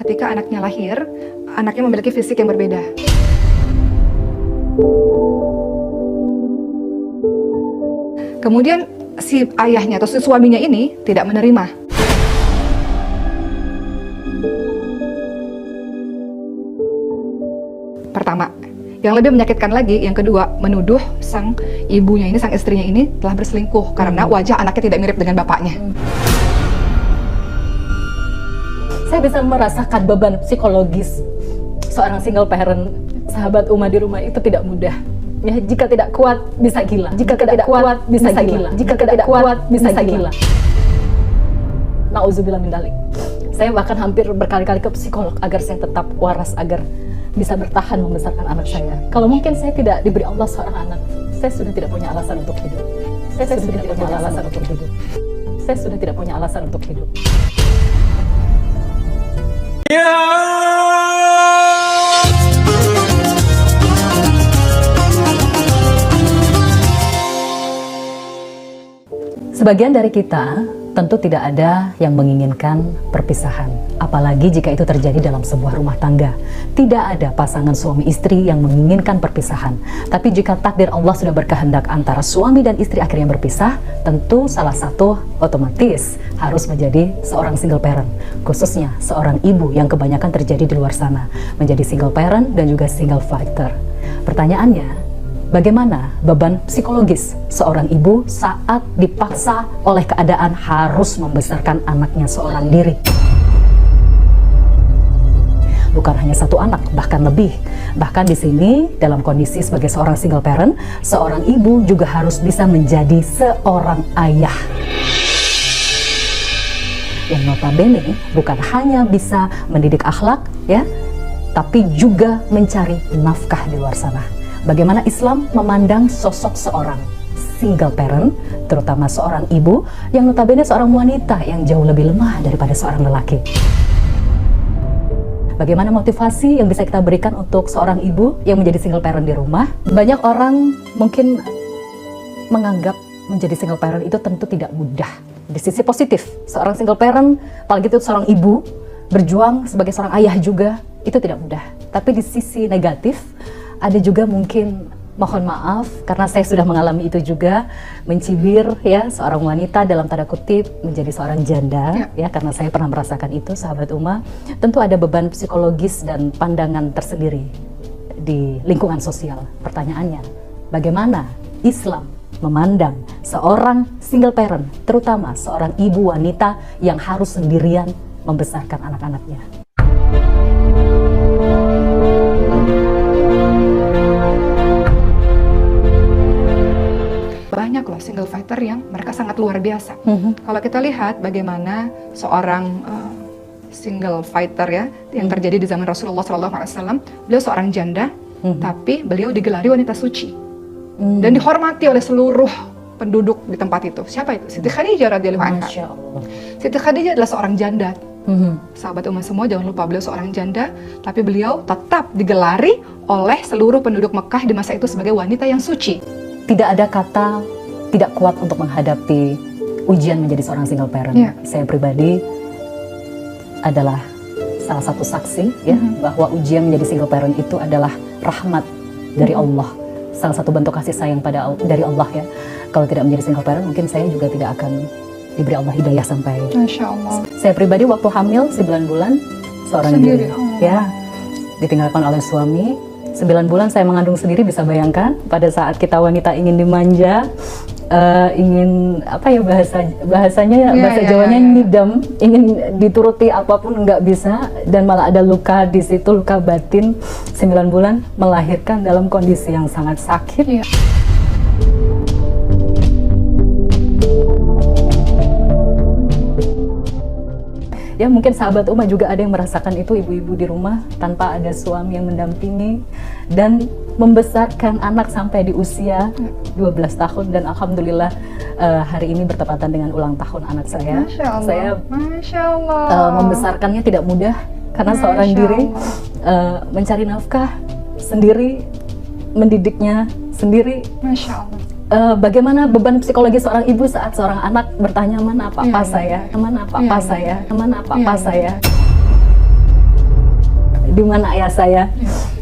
ketika anaknya lahir, anaknya memiliki fisik yang berbeda. Kemudian si ayahnya atau si suaminya ini tidak menerima. Pertama, yang lebih menyakitkan lagi, yang kedua, menuduh sang ibunya ini, sang istrinya ini telah berselingkuh karena wajah anaknya tidak mirip dengan bapaknya. Saya bisa merasakan beban psikologis seorang single parent. Sahabat Uma di rumah itu tidak mudah. Ya, jika tidak kuat bisa gila. Jika tidak kuat bisa gila. Jika tidak kuat bisa gila. Nauzubillah min dzalik. Saya bahkan hampir berkali-kali ke psikolog agar saya tetap waras, agar bisa bertahan membesarkan anak saya. Kalau mungkin saya tidak diberi Allah seorang anak, saya sudah tidak punya alasan untuk hidup. Saya sudah tidak punya alasan untuk hidup. Saya sudah tidak punya alasan untuk hidup. Sebagian dari kita tentu tidak ada yang menginginkan perpisahan, apalagi jika itu terjadi dalam sebuah rumah tangga. Tidak ada pasangan suami istri yang menginginkan perpisahan. Tapi jika takdir Allah sudah berkehendak antara suami dan istri akhirnya berpisah, tentu salah satu otomatis harus menjadi seorang single parent, khususnya seorang ibu yang kebanyakan terjadi di luar sana, menjadi single parent dan juga single fighter. Pertanyaannya, bagaimana beban psikologis seorang ibu saat dipaksa oleh keadaan harus membesarkan anaknya seorang diri? Bukan hanya satu anak, bahkan lebih. Bahkan di sini, dalam kondisi sebagai seorang single parent, seorang ibu juga harus bisa menjadi seorang ayah yang notabene bukan hanya bisa mendidik akhlak, ya, tapi juga mencari nafkah di luar sana. Bagaimana Islam memandang sosok seorang single parent, terutama seorang ibu yang notabene seorang wanita yang jauh lebih lemah daripada seorang lelaki. Bagaimana motivasi yang bisa kita berikan untuk seorang ibu yang menjadi single parent di rumah? Banyak orang mungkin menganggap menjadi single parent itu tentu tidak mudah. Di sisi positif, seorang single parent, apalagi itu seorang ibu, berjuang sebagai seorang ayah juga, itu tidak mudah. Tapi di sisi negatif, ada juga mungkin, mohon maaf karena saya sudah mengalami itu juga, mencibir ya seorang wanita dalam tanda kutip menjadi seorang janda ya, karena saya pernah merasakan itu, sahabat Uma. Tentu ada beban psikologis dan pandangan tersendiri di lingkungan sosial. Pertanyaannya, bagaimana Islam memandang seorang single parent, terutama seorang ibu wanita yang harus sendirian membesarkan anak-anaknya? Banyak loh single fighter yang mereka sangat luar biasa. Kalau kita lihat bagaimana seorang single fighter ya yang terjadi di zaman Rasulullah SAW, beliau seorang janda, tapi beliau digelari wanita suci dan dihormati oleh seluruh penduduk di tempat itu. Siapa itu? Siti Khadijah radhiyallahu anha. Siti Khadijah adalah seorang janda. Sahabat Uma semua jangan lupa, beliau seorang janda, tapi beliau tetap digelari oleh seluruh penduduk Mekah di masa itu sebagai wanita yang suci. Tidak ada kata tidak kuat untuk menghadapi ujian menjadi seorang single parent. Saya pribadi adalah salah satu saksi ya, bahwa ujian menjadi single parent itu adalah rahmat dari Allah. Salah satu bentuk kasih sayang dari Allah ya. Kalau tidak menjadi single parent, mungkin saya juga tidak akan diberi Allah hidayah sampai. Masya Allah. Saya pribadi waktu hamil 9 bulan seorang diri ya, ditinggalkan oleh suami. 9 bulan saya mengandung sendiri, bisa bayangkan pada saat kita wanita ingin dimanja, ingin apa ya bahasanya bahasa Jawanya nidam, ingin dituruti apapun nggak bisa, dan malah ada luka di situ, luka batin. 9 bulan melahirkan dalam kondisi yang sangat sakit. Ya mungkin sahabat Uma juga ada yang merasakan itu, ibu-ibu di rumah tanpa ada suami yang mendampingi dan membesarkan anak sampai di usia 12 tahun, dan alhamdulillah hari ini bertepatan dengan ulang tahun anak saya. Saya membesarkannya tidak mudah karena seorang diri mencari nafkah sendiri, mendidiknya sendiri. Masya Allah. Bagaimana beban psikologi seorang ibu saat seorang anak bertanya, mana papa saya, mana papa saya, mana papa saya. di mana ayah saya?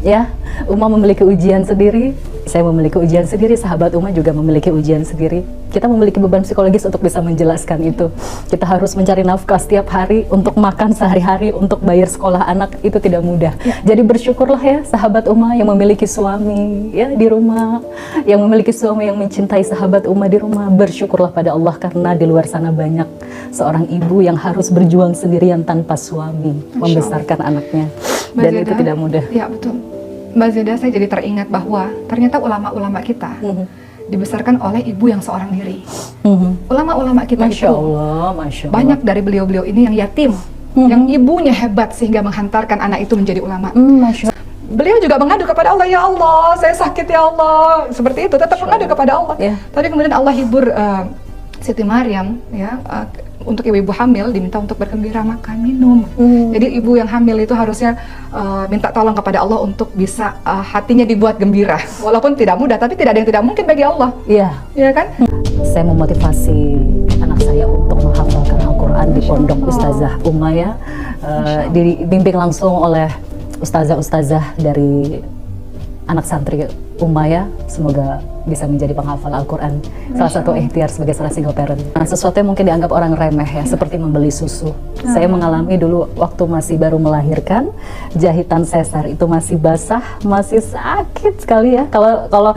Ya, Uma memiliki ujian sendiri, saya memiliki ujian sendiri, sahabat Uma juga memiliki ujian sendiri. Kita memiliki beban psikologis untuk bisa menjelaskan itu. Kita harus mencari nafkah setiap hari untuk makan sehari-hari, untuk bayar sekolah anak, itu tidak mudah. Jadi bersyukurlah ya sahabat Uma yang memiliki suami ya di rumah, yang memiliki suami yang mencintai sahabat Uma di rumah. Bersyukurlah pada Allah karena di luar sana banyak seorang ibu yang harus berjuang sendirian tanpa suami membesarkan anaknya. Dan Mbak itu Zeda, tidak mudah. Ya betul. Mbak Zeda, saya jadi teringat bahwa ternyata ulama-ulama kita dibesarkan oleh ibu yang seorang diri. Ulama-ulama kita Masya itu Allah, Masya Allah. banyak dari beliau-beliau ini yang yatim, yang ibunya hebat sehingga menghantarkan anak itu menjadi ulama. Masya Allah. Beliau juga mengadu kepada Allah, ya Allah, saya sakit ya Allah, seperti itu, tetap mengadu kepada Allah. Ya. Tapi kemudian Allah hibur Siti Maryam, ya, untuk ibu-ibu hamil diminta untuk bergembira, makan, minum. Jadi ibu yang hamil itu harusnya minta tolong kepada Allah untuk bisa hatinya dibuat gembira, walaupun tidak mudah, tapi tidak ada yang tidak mungkin bagi Allah. Iya. Ya kan? Saya memotivasi anak saya untuk menghafalkan Al-Quran di pondok Ustazah Uma ya, dibimbing langsung oleh ustazah-ustazah dari anak santri Uma ya. Semoga bisa menjadi penghafal Al-Quran. Salah satu ikhtiar sebagai seorang single parent. Nah, sesuatu yang mungkin dianggap orang remeh ya, seperti membeli susu. Saya mengalami dulu waktu masih baru melahirkan, jahitan sesar itu masih basah, masih sakit sekali ya. Kalau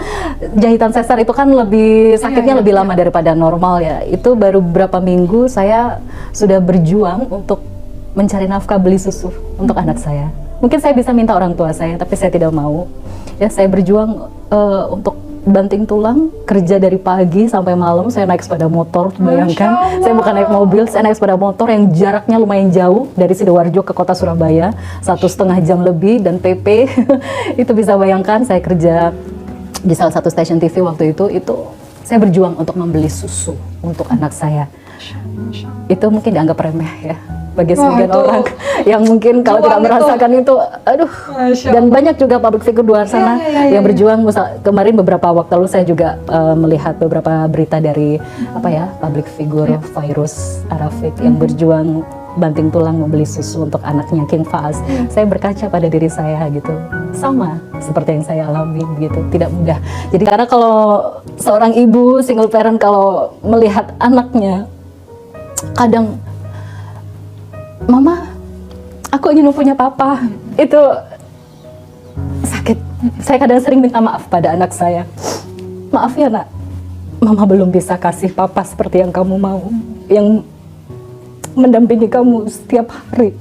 jahitan sesar itu kan lebih sakitnya lebih lama daripada normal ya. Itu baru beberapa minggu saya sudah berjuang untuk mencari nafkah beli susu untuk anak saya. Mungkin saya bisa minta orang tua saya, tapi saya tidak mau. Ya, saya berjuang untuk banting tulang, kerja dari pagi sampai malam. Saya naik sepeda motor, bayangkan. Saya bukan naik mobil, saya naik sepeda motor yang jaraknya lumayan jauh dari Sidoarjo ke kota Surabaya, 1,5 jam lebih, dan PP. Itu bisa bayangkan, saya kerja di salah satu stasiun TV waktu itu saya berjuang untuk membeli susu untuk anak saya. Itu mungkin dianggap remeh ya bagi sebagian orang yang mungkin kalau tidak merasakan itu, aduh. Dan banyak juga public figure di luar sana yang berjuang. Kemarin beberapa waktu lalu saya juga melihat beberapa berita dari public figure Virus Arafik yang berjuang banting tulang membeli susu untuk anaknya King Fahaz. Saya berkaca pada diri saya gitu, sama seperti yang saya alami gitu, tidak mudah. Jadi karena kalau seorang ibu single parent kalau melihat anaknya kadang, Mama, aku ingin punya papa, itu sakit. Saya kadang sering minta maaf pada anak saya. Maaf ya nak, Mama belum bisa kasih papa seperti yang kamu mau, yang mendampingi kamu setiap hari,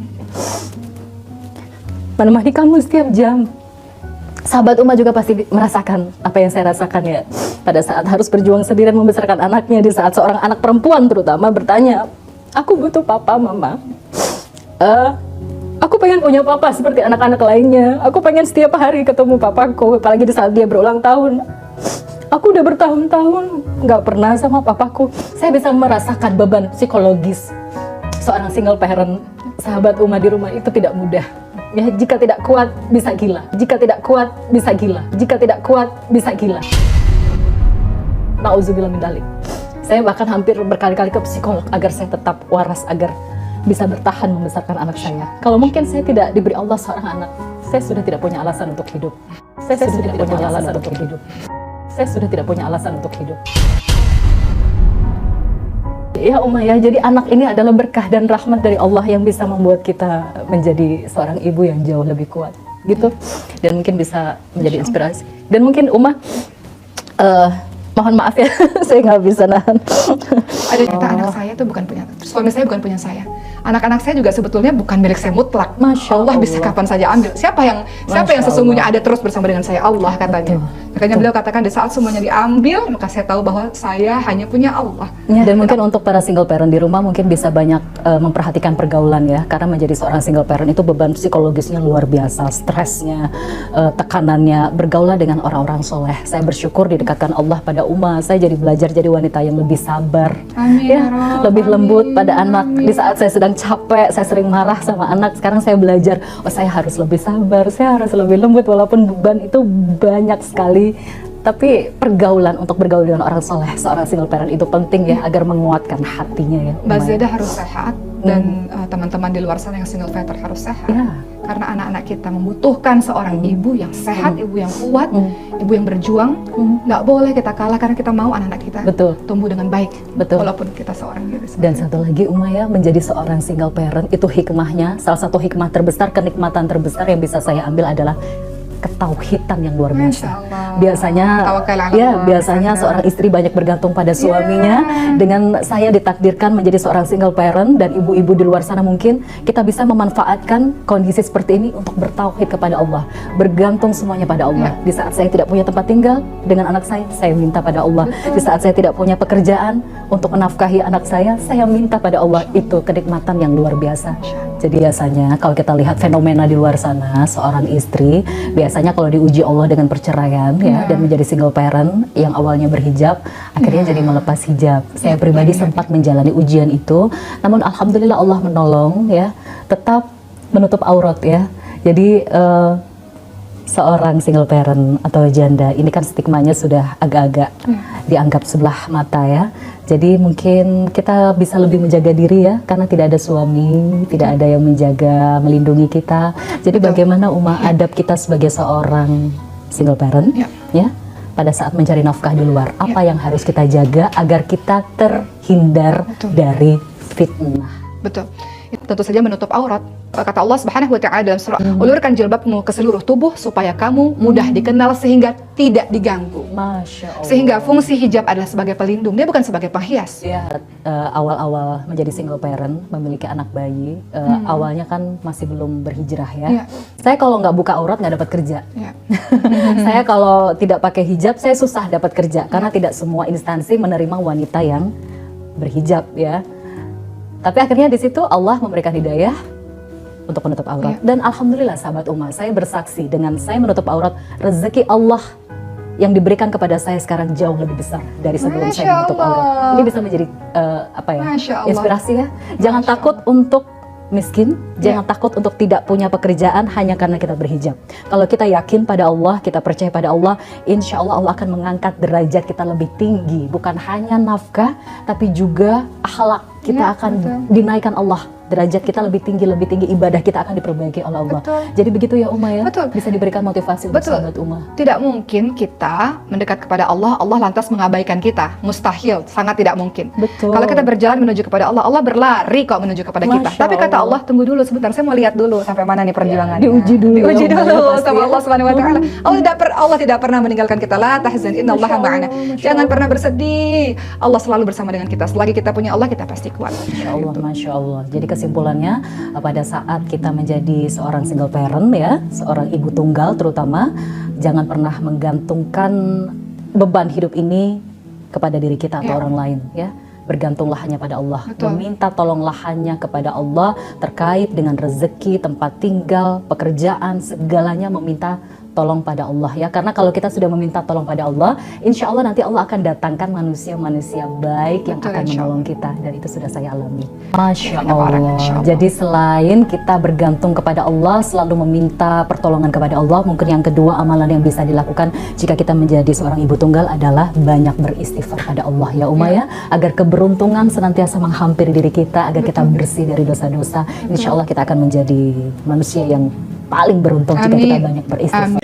menemani kamu setiap jam. Sahabat Uma juga pasti merasakan apa yang saya rasakan ya, pada saat harus berjuang sendirian membesarkan anaknya, di saat seorang anak perempuan terutama bertanya, aku butuh papa Mama. Aku pengen punya papa seperti anak-anak lainnya. Aku pengen setiap hari ketemu papaku, apalagi di saat dia berulang tahun. Aku udah bertahun-tahun nggak pernah sama papaku. Saya bisa merasakan beban psikologis seorang single parent. Sahabat Uma di rumah itu tidak mudah. Ya, jika tidak kuat bisa gila. Jika tidak kuat bisa gila. Jika tidak kuat bisa gila. Nauzubillah min dzalik. Saya bahkan hampir berkali-kali ke psikolog agar saya tetap waras, agar bisa bertahan membesarkan anak saya. Kalau mungkin saya tidak diberi Allah seorang anak, saya sudah tidak punya alasan untuk hidup. Saya sudah tidak punya alasan untuk hidup. Saya sudah tidak punya alasan untuk hidup. Ya Uma ya, jadi anak ini adalah berkah dan rahmat dari Allah yang bisa membuat kita menjadi seorang ibu yang jauh lebih kuat gitu. Dan mungkin bisa menjadi inspirasi. Dan mungkin Uma, mohon maaf ya, saya nggak bisa nahan. Ada cerita anak saya itu bukan punya, suami saya bukan punya saya. Anak-anak saya juga sebetulnya bukan milik saya mutlak. Masya Allah bisa kapan saja ambil. Siapa yang sesungguhnya ada terus bersama dengan saya? Allah katanya. Makanya beliau katakan di saat semuanya diambil, maka saya tahu bahwa saya hanya punya Allah. Ya, dan mungkin untuk para single parent di rumah mungkin bisa banyak memperhatikan pergaulan ya, karena menjadi seorang single parent itu beban psikologisnya luar biasa, stresnya, tekanannya. Bergaulah dengan orang-orang soleh. Saya bersyukur didekatkan Allah pada Uma. Saya jadi belajar jadi wanita yang lebih sabar, lebih lembut pada anak. Di saat saya sedang capek, saya sering marah sama anak. Sekarang saya belajar, saya harus lebih sabar, saya harus lebih lembut walaupun beban itu banyak sekali. Tapi pergaulan, untuk bergaul dengan orang soleh, seorang single parent itu penting ya, agar menguatkan hatinya ya. Mbak Zeda harus sehat, dan teman-teman di luar sana yang single parent harus sehat. Karena anak-anak kita membutuhkan seorang ibu yang sehat, ibu yang kuat, ibu yang berjuang. Nggak boleh kita kalah karena kita mau anak-anak kita tumbuh dengan baik. Walaupun kita seorang diri sendiri. Dan satu lagi Umaya, menjadi seorang single parent itu hikmahnya, salah satu hikmah terbesar, kenikmatan terbesar yang bisa saya ambil adalah ketauhidan yang luar biasa. Biasanya seorang istri banyak bergantung pada suaminya. Dengan saya ditakdirkan menjadi seorang single parent, dan ibu-ibu di luar sana mungkin kita bisa memanfaatkan kondisi seperti ini untuk bertauhid kepada Allah, bergantung semuanya pada Allah. Di saat saya tidak punya tempat tinggal dengan anak saya minta pada Allah. Di saat saya tidak punya pekerjaan untuk menafkahi anak saya minta pada Allah. Itu kenikmatan yang luar biasa. Jadi biasanya kalau kita lihat fenomena di luar sana, seorang istri biasanya kalau diuji Allah dengan perceraian ya, dan menjadi single parent yang awalnya berhijab akhirnya jadi melepas hijab. Saya pribadi sempat menjalani ujian itu, namun alhamdulillah Allah menolong ya, tetap menutup aurat ya. Jadi seorang single parent atau janda ini kan stigmanya sudah agak-agak dianggap sebelah mata ya. Jadi mungkin kita bisa lebih menjaga diri ya, karena tidak ada suami, tidak ada yang menjaga, melindungi kita. Jadi bagaimana adab kita sebagai seorang single parent ya, pada saat mencari nafkah di luar, apa yang harus kita jaga agar kita terhindar dari fitnah. Betul. Tentu saja menutup aurat. Kata Allah Subhanahu wa taala dalam surah, ulurkan jilbabmu ke seluruh tubuh supaya kamu mudah dikenal sehingga tidak diganggu. Masya Allah. Sehingga fungsi hijab adalah sebagai pelindung, dia bukan sebagai penghias. Ya, awal-awal menjadi single parent, memiliki anak bayi, awalnya kan masih belum berhijrah ya. Saya kalau nggak buka aurat nggak dapat kerja. Saya kalau tidak pakai hijab saya susah dapat kerja, karena tidak semua instansi menerima wanita yang berhijab ya. Tapi akhirnya di situ Allah memberikan hidayah untuk menutup aurat. Dan alhamdulillah sahabat Uma, saya bersaksi dengan saya menutup aurat, rezeki Allah yang diberikan kepada saya sekarang jauh lebih besar dari sebelum saya menutup aurat. Ini bisa menjadi inspirasi ya. Jangan takut untuk miskin, jangan takut untuk tidak punya pekerjaan hanya karena kita berhijab. Kalau kita yakin pada Allah, kita percaya pada Allah, insya Allah Allah akan mengangkat derajat kita lebih tinggi. Bukan hanya nafkah, tapi juga akhlak. Kita akan dinaikkan Allah, derajat kita lebih tinggi, ibadah kita akan diperbaiki oleh Allah. Jadi begitu ya Uma ya, bisa diberikan motivasi untuk sahabat Uma. Tidak mungkin kita mendekat kepada Allah, Allah lantas mengabaikan kita. Mustahil, sangat tidak mungkin. Kalau kita berjalan menuju kepada Allah, Allah berlari kok menuju kepada kita. Tapi kata Allah, tunggu dulu sebentar, saya mau lihat dulu sampai mana nih perjuangannya. Diuji dulu sama Allah Subhanahu wa taala. Allah tidak pernah meninggalkan kita. La tahzan, innallaha ma'ana. Jangan pernah bersedih. Allah selalu bersama dengan kita. Selagi kita punya Allah, kita pasti kuat. Masya Allah. Jadi kesimpulannya, pada saat kita menjadi seorang single parent ya, seorang ibu tunggal terutama, jangan pernah menggantungkan beban hidup ini kepada diri kita atau orang lain ya. Bergantunglah hanya pada Allah, meminta tolonglah hanya kepada Allah terkait dengan rezeki, tempat tinggal, pekerjaan, segalanya meminta tolong pada Allah ya. Karena kalau kita sudah meminta tolong pada Allah, insya Allah nanti Allah akan datangkan manusia-manusia baik yang akan menolong kita, dan itu sudah saya alami. Masya Allah. Jadi selain kita bergantung kepada Allah, selalu meminta pertolongan kepada Allah, mungkin yang kedua amalan yang bisa dilakukan jika kita menjadi seorang ibu tunggal adalah banyak beristighfar pada Allah ya Uma ya, agar keberuntungan senantiasa menghampiri diri kita, agar kita bersih dari dosa-dosa. Insya Allah kita akan menjadi manusia yang paling beruntung jika kita banyak beristighfar.